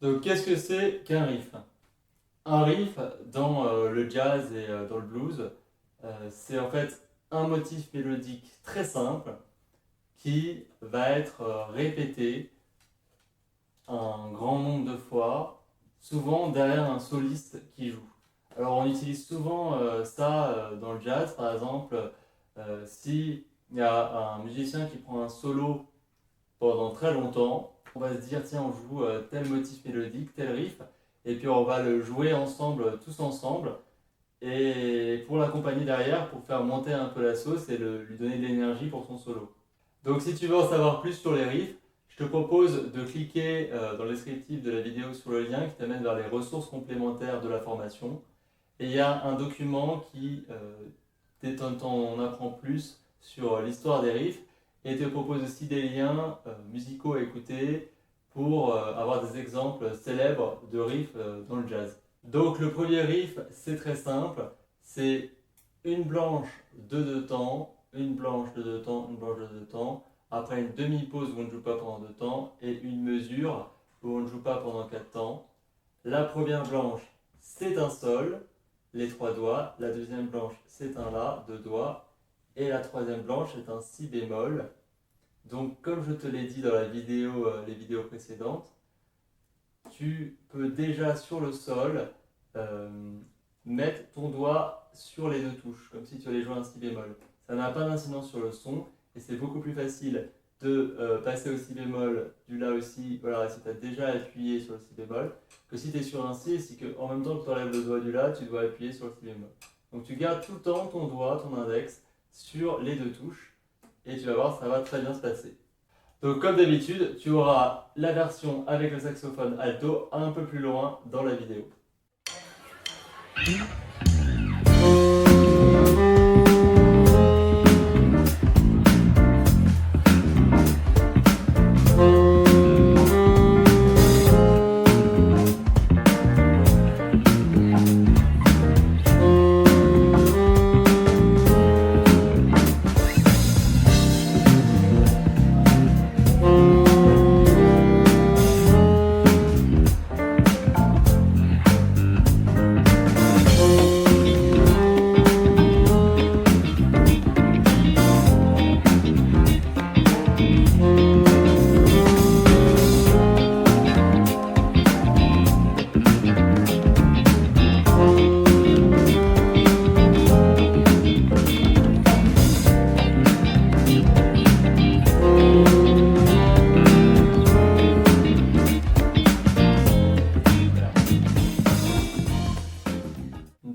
Donc, qu'est-ce que c'est qu'un riff? Un riff, dans le jazz et dans le blues, c'est en fait un motif mélodique très simple qui va être répété un grand nombre de fois, souvent derrière un soliste qui joue. Alors, on utilise souvent ça dans le jazz, par exemple, si il y a un musicien qui prend un solo pendant très longtemps, on va se dire tiens, on joue tel motif mélodique, tel riff, et puis on va le jouer ensemble, tous ensemble, et pour l'accompagner derrière, pour faire monter un peu la sauce et lui donner de l'énergie pour son solo. Donc si tu veux en savoir plus sur les riffs, je te propose de cliquer dans le descriptif de la vidéo sur le lien qui t'amène vers les ressources complémentaires de la formation. Et il y a un document qui t'en apprend plus sur l'histoire des riffs et te propose aussi des liens musicaux à écouter pour avoir des exemples célèbres de riffs dans le jazz. Donc le premier riff, c'est très simple, c'est une blanche de deux temps, une blanche de deux temps, une blanche de deux temps, après une demi-pause où on ne joue pas pendant deux temps, et une mesure où on ne joue pas pendant quatre temps. La première blanche, c'est un sol, les trois doigts, la deuxième blanche, c'est un la, deux doigts, et la troisième blanche est un si bémol. Donc comme je te l'ai dit dans les vidéos précédentes, tu peux déjà sur le sol mettre ton doigt sur les deux touches, comme si tu allais jouer un si bémol. Ça n'a pas d'incidence sur le son, et c'est beaucoup plus facile de passer au si bémol du la aussi, voilà, si tu as déjà appuyé sur le si bémol, que si tu es sur un si, et si en même temps que tu enlèves le doigt du la, tu dois appuyer sur le si bémol. Donc tu gardes tout le temps ton doigt, ton index, sur les deux touches, et tu vas voir, ça va très bien se passer. Donc comme d'habitude, tu auras la version avec le saxophone alto un peu plus loin dans la vidéo.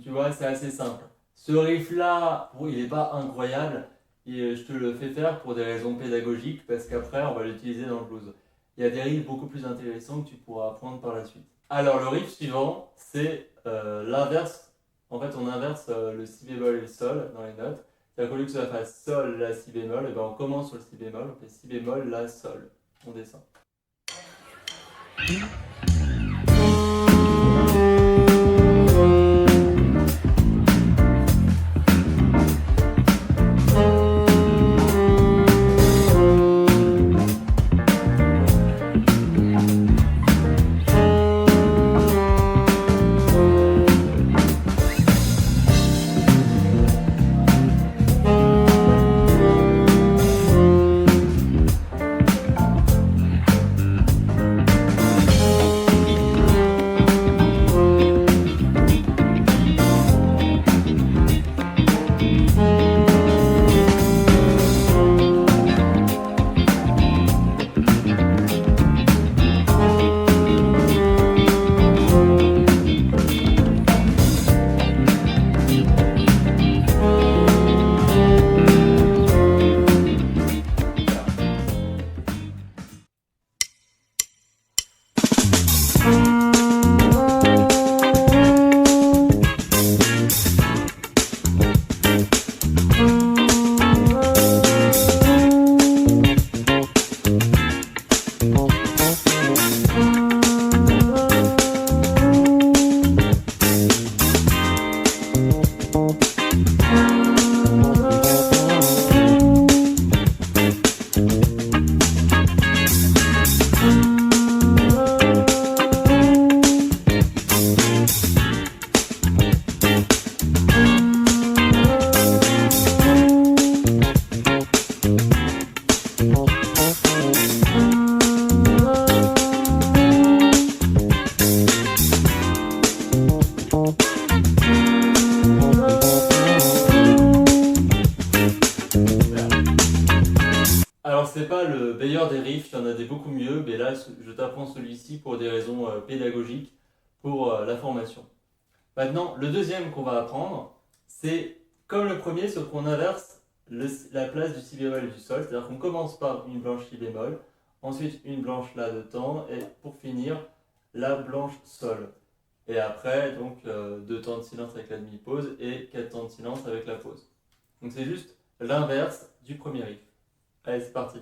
Tu vois, c'est assez simple. Ce riff-là, bon, il n'est pas incroyable, et je te le fais faire pour des raisons pédagogiques, parce qu'après, on va l'utiliser dans le blues. Il y a des riffs beaucoup plus intéressants que tu pourras apprendre par la suite. Alors, le riff suivant, c'est l'inverse. En fait, on inverse le si bémol et le sol dans les notes. C'est-à-dire qu'au lieu que ça fasse sol, la, si bémol, et ben on commence sur le si bémol, on fait si bémol, la, sol. On descend. beaucoup mieux, mais là je t'apprends celui-ci pour des raisons pédagogiques, pour la formation. Maintenant, le deuxième qu'on va apprendre, c'est comme le premier, sauf qu'on inverse la place du si bémol et du sol, c'est-à-dire qu'on commence par une blanche si bémol, ensuite une blanche la de temps, et pour finir, la blanche sol. Et après, donc, 2 temps de silence avec la demi-pause et 4 temps de silence avec la pause. Donc c'est juste l'inverse du premier riff. Allez, c'est parti.